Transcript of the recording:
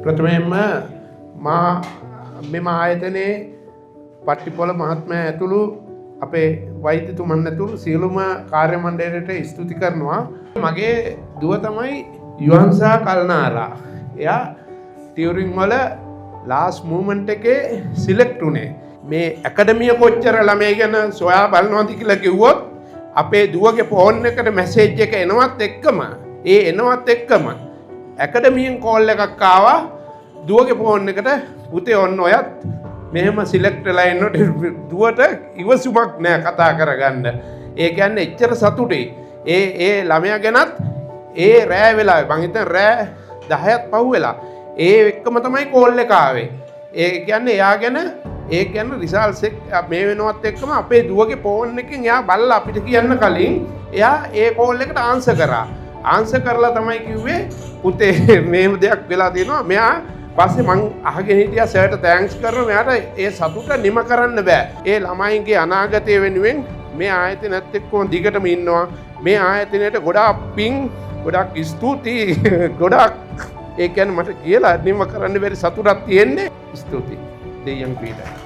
ප්‍රථමයෙන්ම මා මෙම ආයතනයේ පට්ටිපොළ මහත්මයා ඇතුළු අපේ වෛද්‍යතුමන් ඇතුළු සියලුම කාර්ය මණ්ඩලයට ස්තුති කරනවා. මගේ දුව තමයි යුහන්සා කල්නාරා. එයා ටියුරින් වල ලාස්ට් මූවමන්ට් එකේ සිලෙක්ට් වුණේ. මේ ඇකඩමිය කොච්චර ළමයි ගැන සොයා බලනවාද කියලා කිව්වොත් අපේ දුවගේ ෆෝන් එකට මැසේජ් එක එනවත් එක්කම ඇකඩමියෙන් කෝල් එකක් ආවා දුවගේ ෆෝන් එකට පුතේ ඔන්න ඔයත් මෙහෙම සිලෙක්ට් වෙලා ඉන්නකොට දුවට ඉවසුමක් නෑ කතා කරගන්න. ඒ කියන්නේ එච්චර සතුටුයි. ඒ ළමයා ගැනත් ඒ රෑ වෙලාවේ මං හිතන රෑ 10ක් පහුවෙලා ඒ එක්කම තමයි කෝල් එක ආවේ. ඒ කියන්නේ එයා ගැන ඒ කියන්නේ රිසල්ට්ස් එක මේ වෙනවත් එක්කම අපේ දුවගේ ෆෝන් එකෙන් එයා බලලා අපිට කියන්න කලින් එයා ඒ කෝල් එකට ආන්සර් කරා. ආන්සර් කරලා තමයි කිව්වේ පුතේ මේව දෙයක් වෙලා තියෙනවා. මෙයා පස්සේ මං අහගෙන හිටියා සර්ට තෑන්ක්ස් කරනවා. මෙයාට ඒ සතුට නිම කරන්න බෑ. ඒ ළමයින්ගේ අනාගතය වෙනුවෙන් මේ ආයතනයත් එක්කම දිගටම ඉන්නවා. මේ ආයතනයට ගොඩාක් පිං ගොඩාක් ස්තුතියි. ගොඩාක් ඒ කියන්නේ මට කියලා නිම කරන්න බැරි සතුටක් තියෙන්නේ. ස්තුතියි දෙයියන් පීඩා